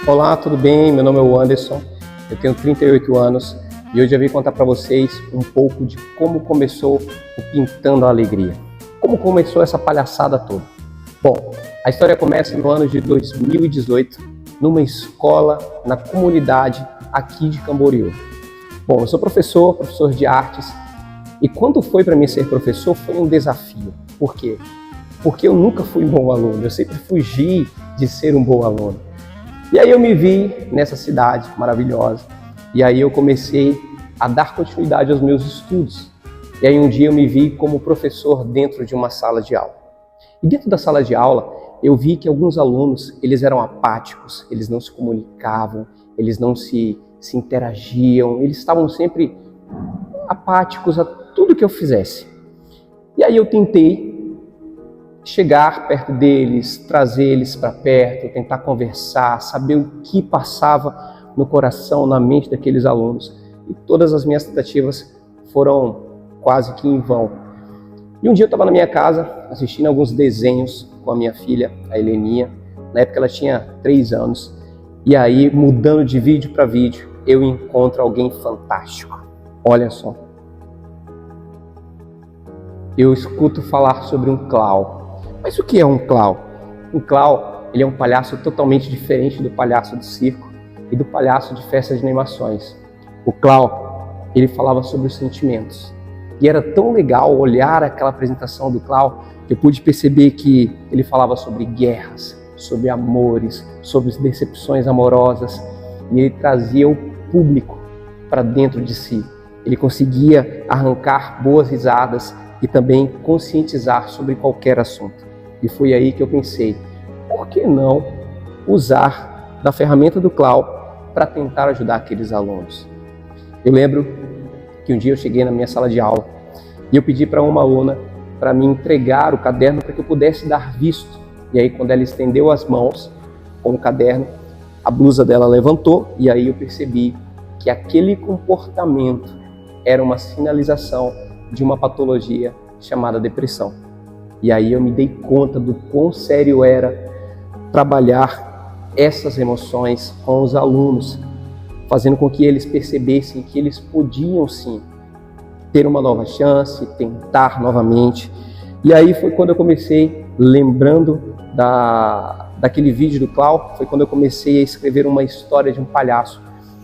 Olá, tudo bem? Meu nome é o Anderson, eu tenho 38 anos e hoje eu vim contar para vocês um pouco de como começou o Pintando a Alegria. Como começou essa palhaçada toda? Bom, a história começa no ano de 2018, numa escola na comunidade aqui de Camboriú. Bom, eu sou professor de artes, e quando foi para mim ser professor foi um desafio. Por quê? Porque eu nunca fui um bom aluno, eu sempre fugi de ser um bom aluno. E aí eu me vi nessa cidade maravilhosa, e aí eu comecei a dar continuidade aos meus estudos. E aí um dia eu me vi como professor dentro de uma sala de aula. E dentro da sala de aula, eu vi que alguns alunos, eles eram apáticos, eles não se comunicavam, eles não se interagiam, eles estavam sempre apáticos a tudo que eu fizesse. E aí eu tentei chegar perto deles, trazer eles para perto, tentar conversar, saber o que passava no coração, na mente daqueles alunos. E todas as minhas tentativas foram quase que em vão. E um dia eu estava na minha casa, assistindo alguns desenhos com a minha filha, a Heleninha. Na época ela tinha 3 anos. E aí, mudando de vídeo para vídeo, eu encontro alguém fantástico. Olha só. Eu escuto falar sobre um clown. Mas o que é um clown? Um clown, ele é um palhaço totalmente diferente do palhaço do circo e do palhaço de festas de animações. O clown, ele falava sobre os sentimentos. E era tão legal olhar aquela apresentação do clown que eu pude perceber que ele falava sobre guerras, sobre amores, sobre decepções amorosas, e ele trazia o público para dentro de si. Ele conseguia arrancar boas risadas e também conscientizar sobre qualquer assunto. E foi aí que eu pensei, por que não usar da ferramenta do clown para tentar ajudar aqueles alunos? Eu lembro que um dia eu cheguei na minha sala de aula e eu pedi para uma aluna para me entregar o caderno para que eu pudesse dar visto. E aí quando ela estendeu as mãos com o caderno, a blusa dela levantou e aí eu percebi que aquele comportamento era uma sinalização de uma patologia chamada depressão. E aí eu me dei conta do quão sério era trabalhar essas emoções com os alunos, fazendo com que eles percebessem que eles podiam sim ter uma nova chance, tentar novamente. E aí foi quando eu comecei, lembrando daquele vídeo do clown, foi quando eu comecei a escrever uma história de um palhaço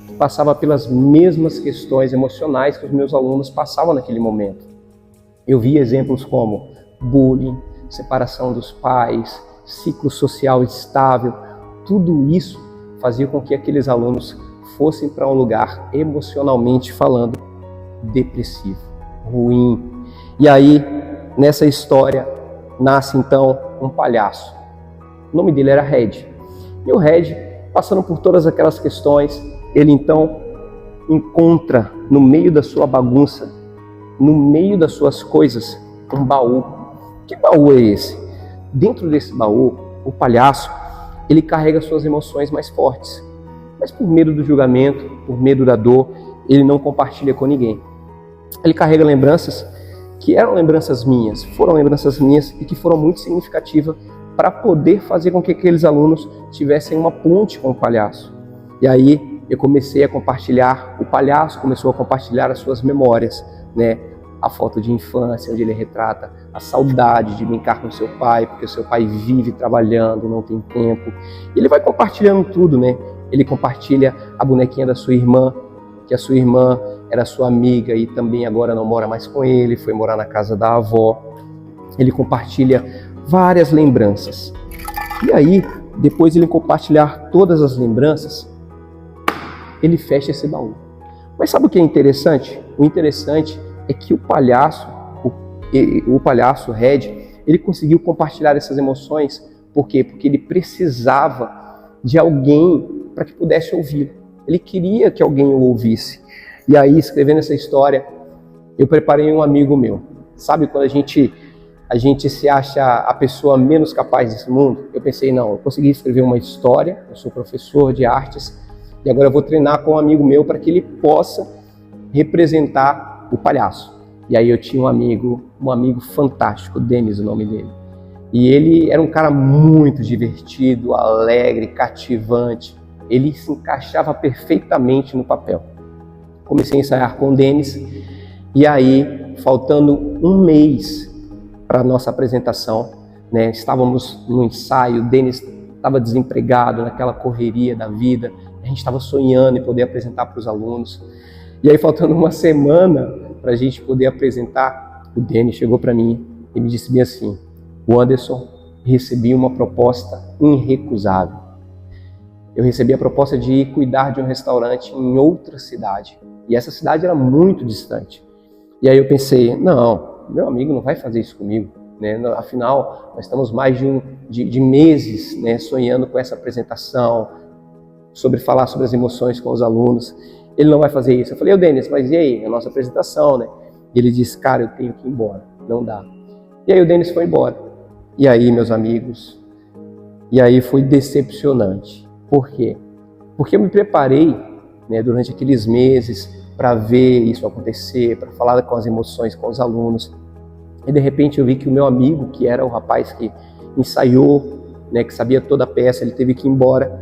que passava pelas mesmas questões emocionais que os meus alunos passavam naquele momento. Eu vi exemplos como bullying, separação dos pais, ciclo social instável. Tudo isso fazia com que aqueles alunos fossem para um lugar, emocionalmente falando, depressivo, ruim. E aí, nessa história, nasce então um palhaço. O nome dele era Red. E o Red, passando por todas aquelas questões, ele então encontra no meio da sua bagunça, no meio das suas coisas, um baú. Que baú é esse? Dentro desse baú, o palhaço, ele carrega suas emoções mais fortes. Mas por medo do julgamento, por medo da dor, ele não compartilha com ninguém. Ele carrega lembranças que eram lembranças minhas, foram lembranças minhas e que foram muito significativas para poder fazer com que aqueles alunos tivessem uma ponte com o palhaço. E aí eu comecei a compartilhar, o palhaço começou a compartilhar as suas memórias, né? A foto de infância, onde ele retrata a saudade de brincar com seu pai, porque o seu pai vive trabalhando, não tem tempo. E ele vai compartilhando tudo, né? Ele compartilha a bonequinha da sua irmã, que a sua irmã era sua amiga e também agora não mora mais com ele, foi morar na casa da avó. Ele compartilha várias lembranças. E aí, depois de ele compartilhar todas as lembranças, ele fecha esse baú. Mas sabe o que é interessante? O interessante é que o palhaço Red, ele conseguiu compartilhar essas emoções. Por quê? Porque ele precisava de alguém para que pudesse ouvir. Ele queria que alguém o ouvisse. E aí, escrevendo essa história, eu preparei um amigo meu. Sabe quando a gente se acha a pessoa menos capaz desse mundo? Eu pensei, não, eu consegui escrever uma história, eu sou professor de artes, e agora eu vou treinar com um amigo meu para que ele possa representar o palhaço. E aí eu tinha um amigo fantástico, Denis, o nome dele. E ele era um cara muito divertido, alegre, cativante. ele se encaixava perfeitamente no papel. Comecei a ensaiar com o Denis, e aí, faltando um mês para a nossa apresentação, né, estávamos no ensaio, o Denis estava desempregado, naquela correria da vida, a gente estava sonhando em poder apresentar para os alunos. E aí, faltando uma semana para a gente poder apresentar, o Denis chegou para mim e me disse bem assim: o Anderson, recebi uma proposta irrecusável. Eu recebi a proposta de ir cuidar de um restaurante em outra cidade. E essa cidade era muito distante. E aí eu pensei, não, meu amigo não vai fazer isso comigo, né? Afinal, nós estamos mais de meses, né, sonhando com essa apresentação, sobre falar sobre as emoções com os alunos. Ele não vai fazer isso. Eu falei, ô Denis, mas e aí, a nossa apresentação, né? E ele disse, cara, eu tenho que ir embora, não dá. E aí o Denis foi embora. E aí, meus amigos, e aí foi decepcionante. Por quê? Porque eu me preparei, né, durante aqueles meses para ver isso acontecer, para falar com as emoções com os alunos. E de repente eu vi que o meu amigo, que era o rapaz que ensaiou, né, que sabia toda a peça, ele teve que ir embora.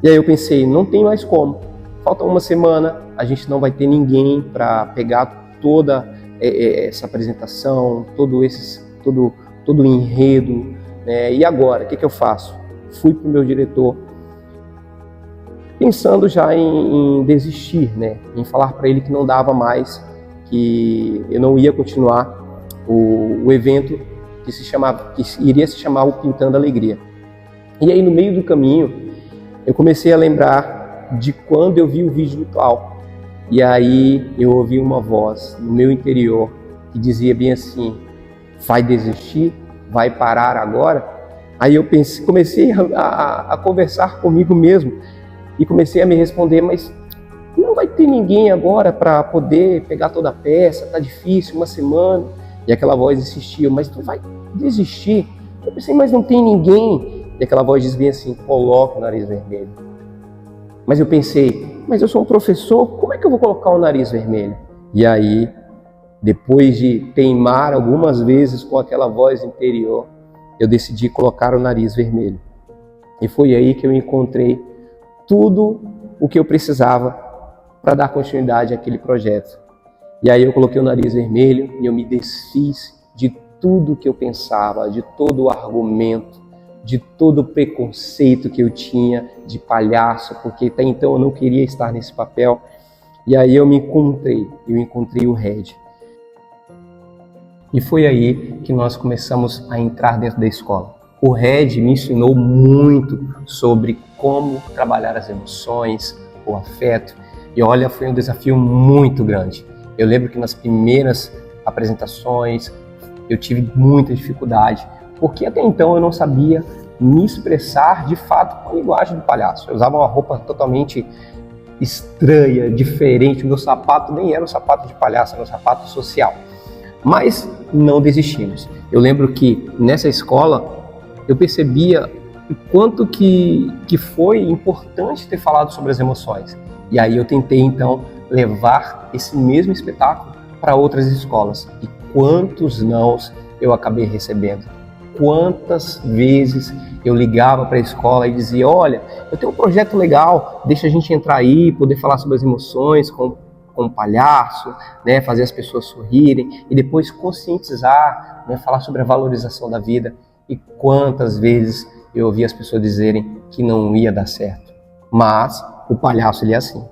E aí eu pensei, não tem mais como. Falta uma semana, a gente não vai ter ninguém para pegar toda essa apresentação, todo o enredo, né? E agora, o que eu faço? Fui para o meu diretor, pensando já em desistir, né? Em falar para ele que não dava mais, que eu não ia continuar o evento que iria se chamar o Pintando Alegria. E aí, no meio do caminho, eu comecei a lembrar de quando eu vi o vídeo do Clau. E aí eu ouvi uma voz no meu interior que dizia bem assim: vai desistir? Vai parar agora? Aí eu comecei a conversar comigo mesmo e comecei a me responder, mas não vai ter ninguém agora para poder pegar toda a peça, tá difícil, uma semana. E aquela voz insistia, mas tu vai desistir? Eu pensei, mas não tem ninguém. E aquela voz diz bem assim: coloca o nariz vermelho. Mas eu pensei, mas eu sou um professor, como é que eu vou colocar o nariz vermelho? E aí, depois de teimar algumas vezes com aquela voz interior, eu decidi colocar o nariz vermelho. E foi aí que eu encontrei tudo o que eu precisava para dar continuidade àquele projeto. E aí eu coloquei o nariz vermelho e eu me desfiz de tudo que eu pensava, de todo o argumento, de todo o preconceito que eu tinha de palhaço, porque até então eu não queria estar nesse papel. E aí eu encontrei o Red. E foi aí que nós começamos a entrar dentro da escola. O Red me ensinou muito sobre como trabalhar as emoções, o afeto. E olha, foi um desafio muito grande. Eu lembro que nas primeiras apresentações eu tive muita dificuldade, porque até então eu não sabia me expressar de fato com a linguagem do palhaço. Eu usava uma roupa totalmente estranha, diferente. O meu sapato nem era um sapato de palhaço, era um sapato social. Mas não desistimos. Eu lembro que nessa escola eu percebia o quanto que foi importante ter falado sobre as emoções. E aí eu tentei então levar esse mesmo espetáculo para outras escolas. E quantos nãos eu acabei recebendo. Quantas vezes eu ligava para a escola e dizia: olha, eu tenho um projeto legal, deixa a gente entrar aí, poder falar sobre as emoções com o palhaço, né, fazer as pessoas sorrirem e depois conscientizar, né, falar sobre a valorização da vida. E quantas vezes eu ouvi as pessoas dizerem que não ia dar certo. Mas o palhaço, ele é assim.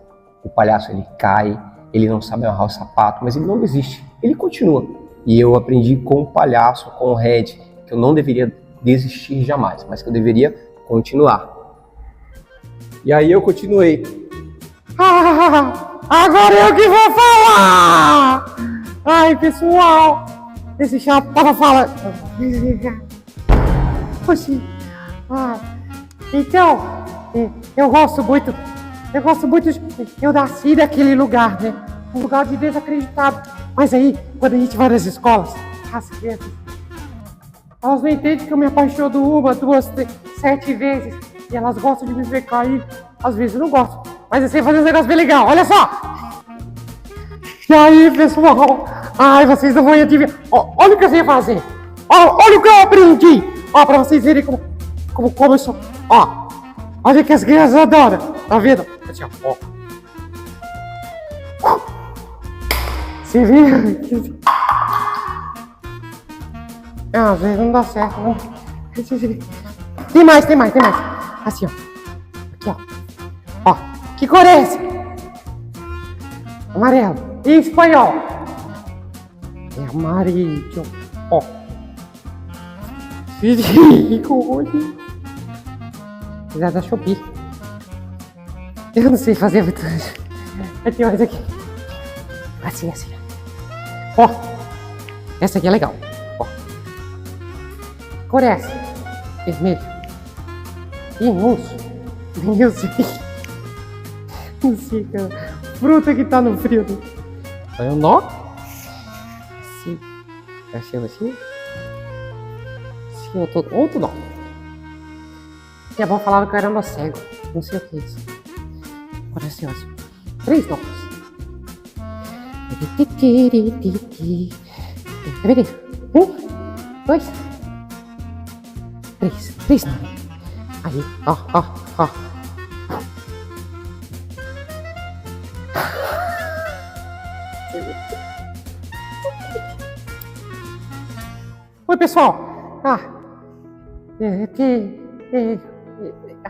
O palhaço, ele cai, ele não sabe amarrar o sapato, mas ele não desiste, ele continua. E eu aprendi com o palhaço, com o Red, que eu não deveria desistir jamais, mas que eu deveria continuar. E aí eu continuei. Agora eu que vou falar! Ai, pessoal, esse chato tava falando. Então, eu gosto muito, eu nasci naquele lugar, né? Um lugar de desacreditado. Mas aí, quando a gente vai nas escolas, as crianças, elas não entendem que eu me apaixono 1, 2, 3, 7 vezes. E elas gostam de me ver cair. Às vezes eu não gosto, mas eu sei fazer um negócio bem legal. Olha só! E aí, pessoal? Ai, vocês não vão adivinhar. Olha o que eu sei fazer. Olha o que eu aprendi. Ó, pra vocês verem como eu sou. Ó, Olha que as crianças adoram. Tá vendo? Assim, ó. Você viu? Às vezes não dá certo, não. Tem mais. Assim, ó. Aqui, ó. Ó. Que cor é essa? Amarelo. E em espanhol? É amarillo. Ó. Olha. Já da Shopee. Eu não sei fazer muito. Aqui, ó, essa aqui. Assim. Ó. Essa aqui é legal. Ó. Cor é essa? Vermelho. Ih, moço. Nem eu sei. Não sei, cara. Fruta que tá no frio. Vai um nó? Sim. Achando assim? Sim, outro nó. Minha avó falava que eu era nó cego. Não sei o que é isso. Agora assim, ó. 3 nós. Peraí. 1, 2, 3. 3 nós. Aí, ó. Oi, pessoal.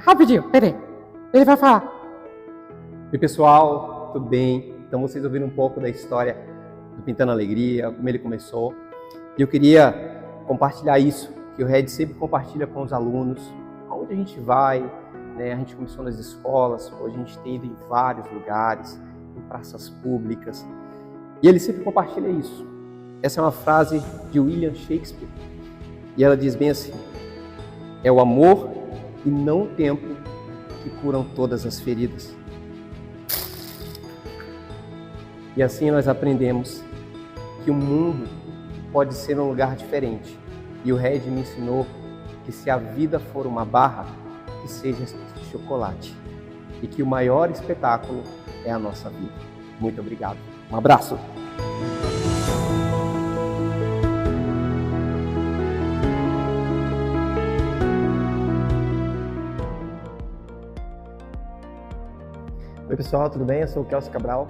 Rapidinho, peraí. Ele vai falar. Oi pessoal, tudo bem? Então vocês ouviram um pouco da história do Pintando Alegria, como ele começou. E eu queria compartilhar isso, que o Red sempre compartilha com os alunos, aonde a gente vai, né? A gente começou nas escolas, hoje a gente tem ido em vários lugares, em praças públicas, e ele sempre compartilha isso. Essa é uma frase de William Shakespeare, e ela diz bem assim: é o amor e não o tempo que curam todas as feridas. E assim nós aprendemos que o mundo pode ser um lugar diferente. E o Red me ensinou que se a vida for uma barra, que seja de chocolate. E que o maior espetáculo é a nossa vida. Muito obrigado. Um abraço! Oi pessoal, tudo bem? Eu sou o Kelso Cabral,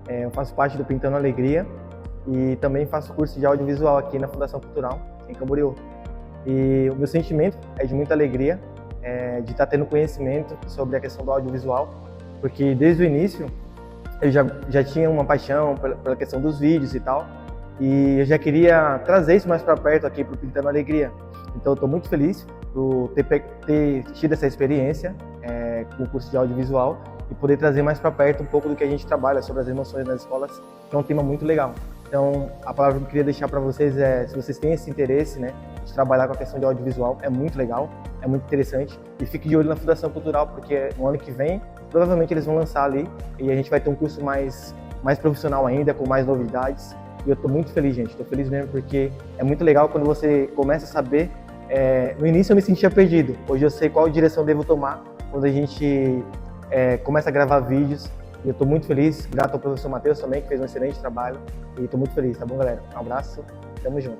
eu faço parte do Pintando Alegria e também faço curso de audiovisual aqui na Fundação Cultural, em Camboriú. E o meu sentimento é de muita alegria, de estar tendo conhecimento sobre a questão do audiovisual, porque desde o início eu já tinha uma paixão pela questão dos vídeos e tal, e eu já queria trazer isso mais para perto aqui para o Pintando Alegria. Então eu estou muito feliz por ter tido essa experiência com o curso de audiovisual e poder trazer mais para perto um pouco do que a gente trabalha sobre as emoções nas escolas, que é um tema muito legal. Então, a palavra que eu queria deixar para vocês é, se vocês têm esse interesse, né, de trabalhar com a questão de audiovisual, é muito legal, é muito interessante, e fique de olho na Fundação Cultural, porque no ano que vem, provavelmente eles vão lançar ali, e a gente vai ter um curso mais profissional ainda, com mais novidades, e eu estou muito feliz, gente, estou feliz mesmo, porque é muito legal quando você começa a saber. No início eu me sentia perdido, hoje eu sei qual direção devo tomar quando a gente começa a gravar vídeos, e eu estou muito feliz, grato ao professor Matheus também, que fez um excelente trabalho, e estou muito feliz, tá bom, galera? Um abraço, tamo junto.